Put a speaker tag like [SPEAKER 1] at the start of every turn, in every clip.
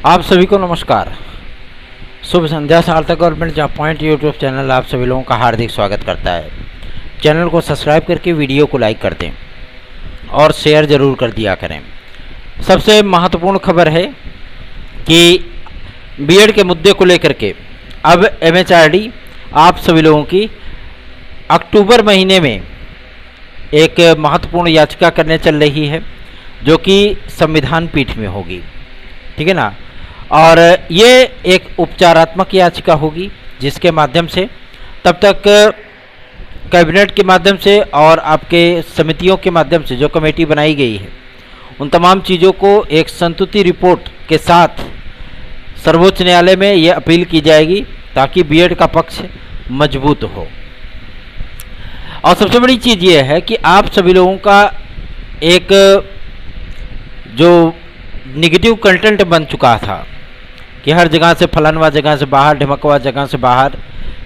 [SPEAKER 1] आप सभी को नमस्कार। शुभ संध्या। सार्थक government job point YouTube channel आप सभी लोगों का हार्दिक स्वागत करता है। चैनल को सब्सक्राइब करके वीडियो को लाइक कर दें और शेयर ज़रूर कर दिया करें। सबसे महत्वपूर्ण खबर है कि बीएड के मुद्दे को लेकर के अब एमएचआरडी आप सभी लोगों की अक्टूबर महीने में एक महत्वपूर्ण याचिका करने चल रही है, जो कि संविधान पीठ में होगी। ठीक है ना। और ये एक उपचारात्मक याचिका होगी, जिसके माध्यम से तब तक कैबिनेट के माध्यम से और आपके समितियों के माध्यम से जो कमेटी बनाई गई है, उन तमाम चीज़ों को एक संतुति रिपोर्ट के साथ सर्वोच्च न्यायालय में ये अपील की जाएगी, ताकि बीएड का पक्ष मजबूत हो। और सबसे बड़ी चीज़ ये है कि आप सभी लोगों का एक जो निगेटिव कंटेंट बन चुका था कि हर जगह से फलानवा जगह से बाहर, ढिमकवा जगह से बाहर,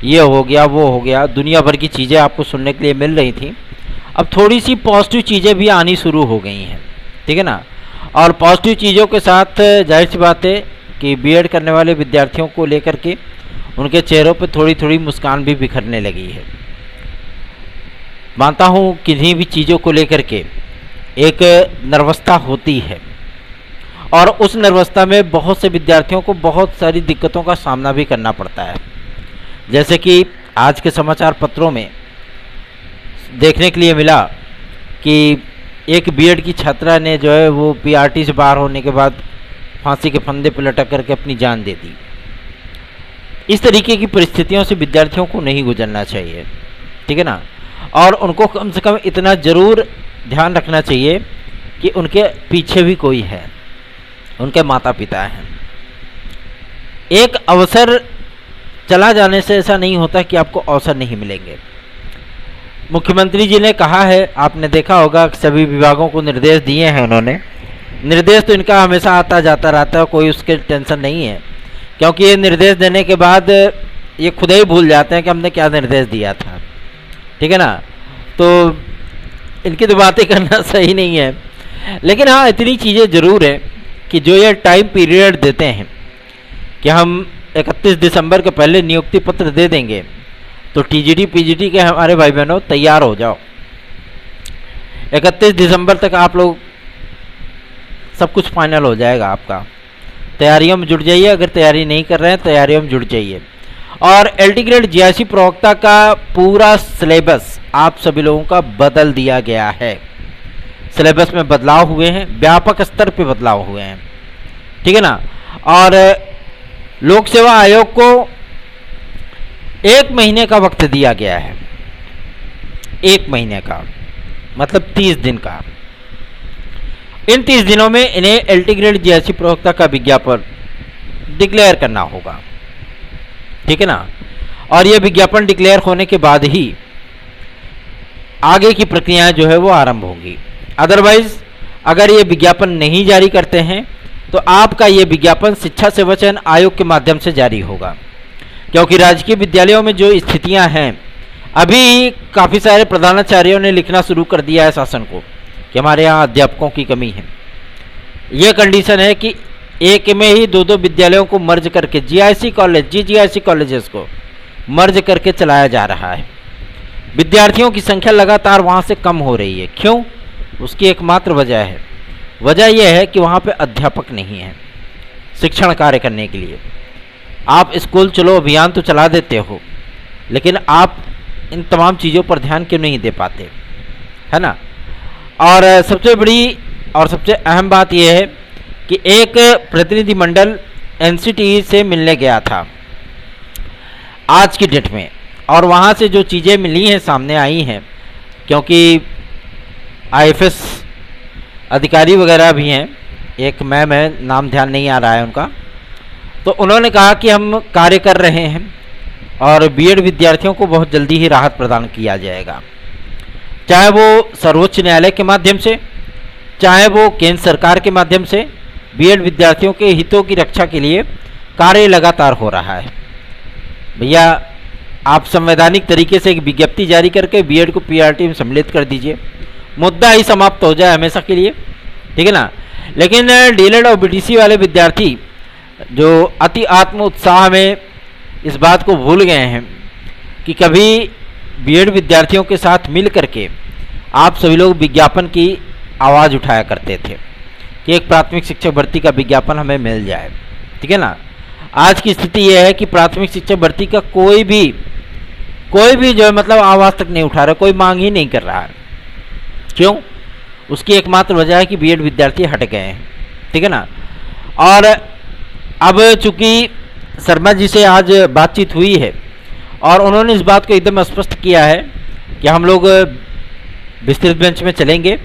[SPEAKER 1] ये हो गया वो हो गया, दुनिया भर की चीज़ें आपको सुनने के लिए मिल रही थी। अब थोड़ी सी पॉजिटिव चीज़ें भी आनी शुरू हो गई हैं। ठीक है ना। और पॉजिटिव चीज़ों के साथ जाहिर सी बात है कि बीएड करने वाले विद्यार्थियों को लेकर के उनके चेहरों पर थोड़ी थोड़ी मुस्कान भी बिखरने लगी है। मानता हूँ किन्हीं भी चीज़ों को लेकर के एक नर्वसता होती है, और उस नर्वसता में बहुत से विद्यार्थियों को बहुत सारी दिक्कतों का सामना भी करना पड़ता है। जैसे कि आज के समाचार पत्रों में देखने के लिए मिला कि एक बीएड की छात्रा ने जो है वो पीआरटी से बाहर होने के बाद फांसी के फंदे पर लटक करके अपनी जान दे दी। इस तरीके की परिस्थितियों से विद्यार्थियों को नहीं गुजरना चाहिए। ठीक है ना। और उनको कम से कम इतना ज़रूर ध्यान रखना चाहिए कि उनके पीछे भी कोई है, उनके माता पिता हैं। एक अवसर चला जाने से ऐसा नहीं होता कि आपको अवसर नहीं मिलेंगे। मुख्यमंत्री जी ने कहा है, आपने देखा होगा, सभी विभागों को निर्देश दिए हैं उन्होंने। निर्देश तो इनका हमेशा आता जाता रहता है, कोई उसके टेंशन नहीं है, क्योंकि ये निर्देश देने के बाद ये खुद ही भूल जाते हैं कि हमने क्या निर्देश दिया था। ठीक है ना। तो इनकी तो बातें करना सही नहीं है। लेकिन हाँ, इतनी चीज़ें ज़रूर है कि जो ये टाइम पीरियड देते हैं कि हम 31 दिसंबर के पहले नियुक्ति पत्र दे देंगे, तो टीजीटी पीजीटी के हमारे भाई बहनों तैयार हो जाओ। 31 दिसंबर तक आप लोग सब कुछ फाइनल हो जाएगा आपका। तैयारियों में जुट जाइए। अगर तैयारी नहीं कर रहे हैं, तैयारियों में जुट जाइए। और एलटी ग्रेड जीआईसी प्रवक्ता का पूरा सिलेबस आप सभी लोगों का बदल दिया गया है। सिलेबस में बदलाव हुए हैं, व्यापक स्तर पे बदलाव हुए हैं। ठीक है ना। और लोक सेवा आयोग को 1 महीने का वक्त दिया गया है। 1 महीने का मतलब 30 दिन का। इन 30 दिनों में इन्हें एलटी ग्रेड जीआईसी प्रवक्ता का विज्ञापन डिक्लेयर करना होगा। ठीक है ना। और यह विज्ञापन डिक्लेयर होने के बाद ही आगे की प्रक्रियाएं जो है वो आरंभ होंगी। अदरवाइज अगर ये विज्ञापन नहीं जारी करते हैं तो आपका ये विज्ञापन शिक्षा सेवा चयन आयोग के माध्यम से जारी होगा। क्योंकि राजकीय विद्यालयों में जो स्थितियां हैं, अभी काफ़ी सारे प्रधानाचार्यों ने लिखना शुरू कर दिया है शासन को कि हमारे यहाँ अध्यापकों की कमी है। ये कंडीशन है कि एक में ही 2-2 विद्यालयों को मर्ज करके जीआईसी कॉलेज, जीजीआईसी कॉलेजेस को मर्ज करके चलाया जा रहा है। विद्यार्थियों की संख्या लगातार वहाँ से कम हो रही है। क्यों? उसकी एकमात्र वजह है, वजह यह है कि वहाँ पे अध्यापक नहीं है शिक्षण कार्य करने के लिए। आप स्कूल चलो अभियान तो चला देते हो, लेकिन आप इन तमाम चीज़ों पर ध्यान क्यों नहीं दे पाते, है ना। और सबसे बड़ी और सबसे अहम बात यह है कि एक प्रतिनिधिमंडल एनसीटीई से मिलने गया था आज की डेट में, और वहाँ से जो चीज़ें मिली हैं, सामने आई हैं, क्योंकि आईएफएस अधिकारी वगैरह भी हैं, एक मैम है, नाम ध्यान नहीं आ रहा है उनका, तो उन्होंने कहा कि हम कार्य कर रहे हैं और बीएड विद्यार्थियों को बहुत जल्दी ही राहत प्रदान किया जाएगा, चाहे वो सर्वोच्च न्यायालय के माध्यम से, चाहे वो केंद्र सरकार के माध्यम से। बीएड विद्यार्थियों के हितों की रक्षा के लिए कार्य लगातार हो रहा है। भैया, आप संवैधानिक तरीके से एक विज्ञप्ति जारी करके बीएड को पीआरटी में सम्मिलित कर दीजिए, मुद्दा ही समाप्त हो जाए हमेशा के लिए। ठीक है ना। लेकिन डीएलएड और बीटीसी वाले विद्यार्थी जो अति आत्म उत्साह में इस बात को भूल गए हैं कि कभी बीएड विद्यार्थियों के साथ मिल करके आप सभी लोग विज्ञापन की आवाज़ उठाया करते थे कि एक प्राथमिक शिक्षक भर्ती का विज्ञापन हमें मिल जाए, ठीक है ना। आज की स्थिति यह है कि प्राथमिक शिक्षक भर्ती का कोई भी जो है मतलब आवाज़ तक नहीं उठा रहा, कोई मांग ही नहीं कर रहा है। क्यों? उसकी एकमात्र वजह है कि बीएड विद्यार्थी हट गए हैं, ठीक है ना। और अब चूंकि शर्मा जी से आज बातचीत हुई है और उन्होंने इस बात को एकदम स्पष्ट किया है कि हम लोग विस्तृत बेंच में चलेंगे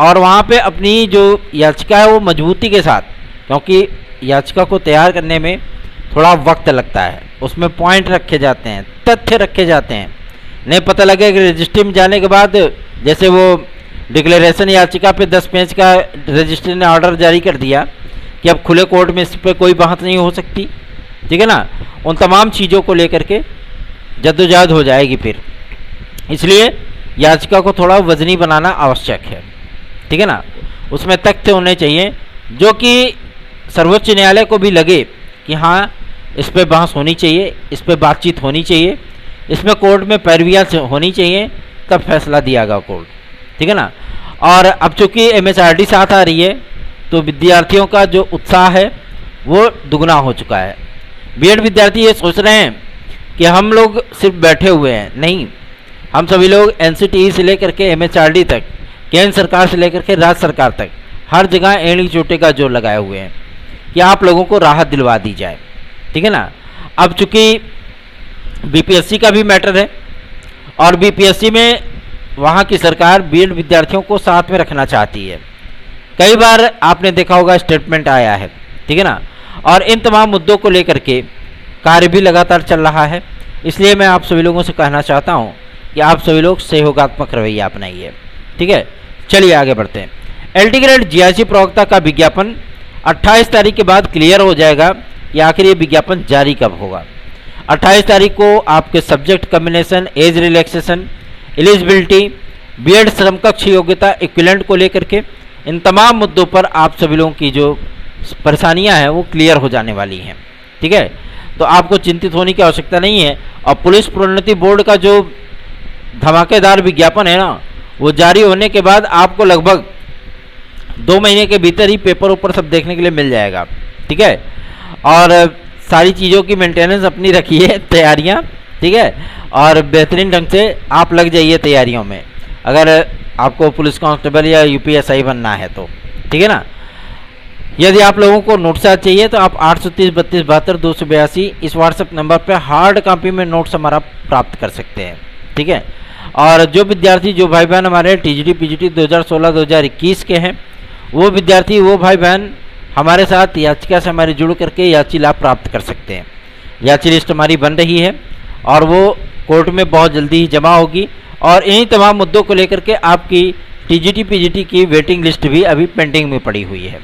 [SPEAKER 1] और वहाँ पे अपनी जो याचिका है वो मजबूती के साथ, क्योंकि याचिका को तैयार करने में थोड़ा वक्त लगता है, उसमें पॉइंट रखे जाते हैं, तथ्य रखे जाते हैं। नहीं पता लगे कि रजिस्ट्री में जाने के बाद जैसे वो डिक्लेरेशन याचिका पे 10 पेज का रजिस्ट्री ने ऑर्डर जारी कर दिया कि अब खुले कोर्ट में इस पर कोई बात नहीं हो सकती, ठीक है ना। उन तमाम चीज़ों को लेकर के जद्दोजहद हो जाएगी फिर, इसलिए याचिका को थोड़ा वजनी बनाना आवश्यक है, ठीक है ना। उसमें तथ्य होने चाहिए जो कि सर्वोच्च न्यायालय को भी लगे कि हाँ इस पर बहस होनी चाहिए, इस पर बातचीत होनी चाहिए, इसमें कोर्ट में पैरवियाँ होनी चाहिए, तब फैसला दियागा कोर्ट, ठीक है ना। और अब चूँकि MHRD साथ आ रही है तो विद्यार्थियों का जो उत्साह है वो दुगना हो चुका है। बीएड विद्यार्थी ये सोच रहे हैं कि हम लोग सिर्फ बैठे हुए हैं, नहीं, हम सभी लोग NCTE से लेकर के MHRD तक, केंद्र सरकार से लेकर के राज्य सरकार तक, हर जगह एड़ी चोटे का जोर लगाए हुए हैं कि आप लोगों को राहत दिलवा दी जाए, ठीक है ना। अब चूंकि BPSC का भी मैटर है और BPSC में वहाँ की सरकार बीएड विद्यार्थियों को साथ में रखना चाहती है। कई बार आपने देखा होगा स्टेटमेंट आया है, ठीक है ना। और इन तमाम मुद्दों को लेकर के कार्य भी लगातार चल रहा है, इसलिए मैं आप सभी लोगों से कहना चाहता हूँ कि आप सभी लोग सहयोगात्मक रवैया अपनाइए, ठीक है। चलिए आगे बढ़ते हैं। LT ग्रेड GIC प्रवक्ता का विज्ञापन 28 तारीख के बाद क्लियर हो जाएगा कि आखिर ये विज्ञापन जारी कब होगा। 28 तारीख को आपके subject combination, age relaxation, eligibility, BEd समकक्ष योग्यता इक्विवेलेंट को लेकर के इन तमाम मुद्दों पर आप सभी लोगों की जो परेशानियां हैं वो क्लियर हो जाने वाली हैं, ठीक है। तो आपको चिंतित होने की आवश्यकता नहीं है। और पुलिस प्रोन्नति बोर्ड का जो धमाकेदार विज्ञापन है ना, वो जारी होने के बाद आपको लगभग 2 महीने के भीतर ही पेपर ऊपर सब देखने के लिए मिल जाएगा, ठीक है। और सारी चीज़ों की मेंटेनेंस अपनी रखिए, तैयारियां, ठीक है, और बेहतरीन ढंग से आप लग जाइए तैयारियों में अगर आपको पुलिस कांस्टेबल या UPSI बनना है तो, ठीक है ना। यदि आप लोगों को नोट्स चाहिए तो आप 830 32 72 282 इस व्हाट्सएप नंबर पर हार्ड कॉपी में नोट्स हमारा प्राप्त कर सकते हैं, ठीक है। और जो विद्यार्थी, जो भाई बहन हमारे TGT PGT 2016-2021 के हैं, वो विद्यार्थी, वो भाई बहन हमारे साथ याचिका से हमारे जुड़ करके याची लाभ प्राप्त कर सकते हैं। याची लिस्ट हमारी बन रही है और वो कोर्ट में बहुत जल्दी ही जमा होगी और इन्हीं तमाम मुद्दों को लेकर के आपकी TGT PGT की वेटिंग लिस्ट भी अभी पेंडिंग में पड़ी हुई है।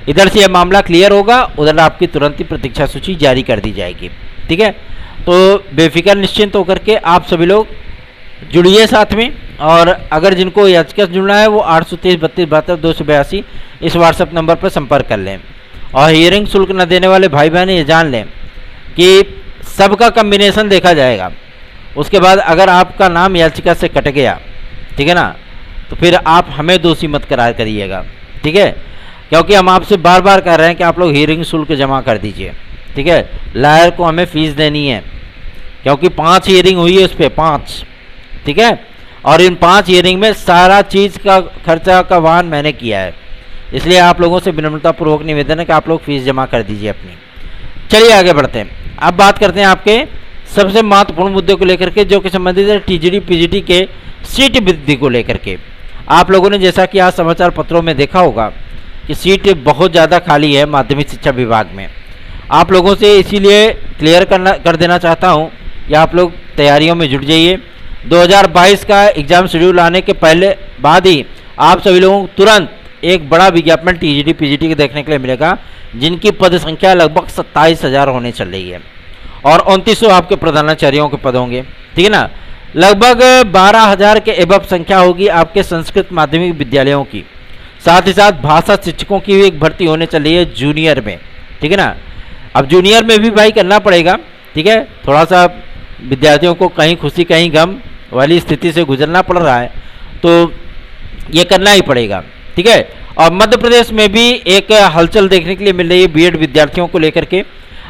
[SPEAKER 1] इधर से यह मामला क्लियर होगा, उधर आपकी तुरंत ही प्रतीक्षा सूची जारी कर दी जाएगी, ठीक है। तो बेफिक्र निश्चिंत होकर के आप सभी लोग जुड़िए साथ में। और अगर जिनको याचिका से जुड़ना है वो 830 32 72 282 इस व्हाट्सएप नंबर पर संपर्क कर लें। और हियरिंग शुल्क न देने वाले भाई बहन ये जान लें कि सबका कम्बिनेशन देखा जाएगा, उसके बाद अगर आपका नाम याचिका से कट गया, ठीक है ना, तो फिर आप हमें दोषी मत करार करिएगा, ठीक है। क्योंकि हम आपसे बार बार कह रहे हैं कि आप लोग हियरिंग शुल्क जमा कर दीजिए, ठीक है। लायर को हमें फीस देनी है क्योंकि 5 हियरिंग हुई है उस पर 5, ठीक है। और इन 5 हियरिंग में सारा चीज़ का खर्चा का वहन मैंने किया है, इसलिए आप लोगों से विनम्रतापूर्वक निवेदन है कि आप लोग फीस जमा कर दीजिए अपनी। चलिए आगे बढ़ते हैं। अब बात करते हैं आपके सबसे महत्वपूर्ण मुद्दे को लेकर के, जो कि संबंधित है TGT PGT के सीट वृद्धि को लेकर के। आप लोगों ने जैसा कि आज समाचार पत्रों में देखा होगा कि सीट बहुत ज़्यादा खाली है माध्यमिक शिक्षा विभाग में। आप लोगों से इसीलिए क्लियर कर देना चाहता हूं कि आप लोग तैयारियों में जुट जाइए। 2022 का एग्ज़ाम शेड्यूल आने के बाद ही आप सभी लोगों को तुरंत एक बड़ा विज्ञापन TGT PGT के देखने के लिए मिलेगा, जिनकी पद संख्या लगभग 27,000 होने चल रही है और 2900 आपके प्रधानाचार्यों के पद होंगे, ठीक है ना। लगभग 12,000 के एबव संख्या होगी आपके संस्कृत माध्यमिक विद्यालयों की। साथ ही साथ भाषा शिक्षकों की भी एक भर्ती होने चल रही है जूनियर में, ठीक है ना। अब जूनियर में भी भाई करना पड़ेगा, ठीक है। थोड़ा सा विद्यार्थियों को कहीं खुशी कहीं गम वाली स्थिति से गुजरना पड़ रहा है, तो ये करना ही पड़ेगा, ठीक है। और मध्य प्रदेश में भी एक हलचल देखने के लिए मिल रही है बीएड विद्यार्थियों को लेकर के।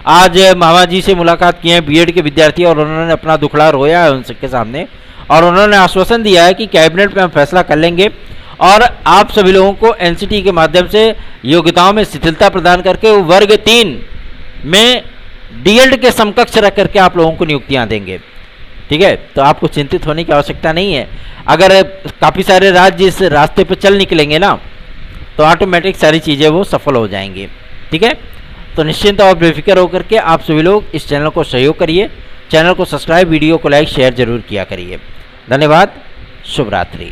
[SPEAKER 1] आज मामा जी से मुलाकात किए हैं बीएड के विद्यार्थी और उन्होंने अपना दुखड़ा रोया है उनके सामने, और उन्होंने आश्वासन दिया है कि कैबिनेट में हम फैसला कर लेंगे और आप सभी लोगों को एनसीटी के माध्यम से योग्यताओं में शिथिलता प्रदान करके वर्ग 3 में डीएड के समकक्ष रख करके आप लोगों को नियुक्तियां देंगे, ठीक है। तो आपको चिंतित होने की आवश्यकता नहीं है। अगर काफ़ी सारे राज्य इस रास्ते पर चल निकलेंगे ना, तो ऑटोमेटिक सारी चीज़ें वो सफल हो जाएंगी, ठीक है। तो निश्चिंत और बेफिक्र होकर के आप सभी लोग इस चैनल को सहयोग करिए, चैनल को सब्सक्राइब, वीडियो को लाइक शेयर जरूर किया करिए। धन्यवाद, शुभ रात्रि।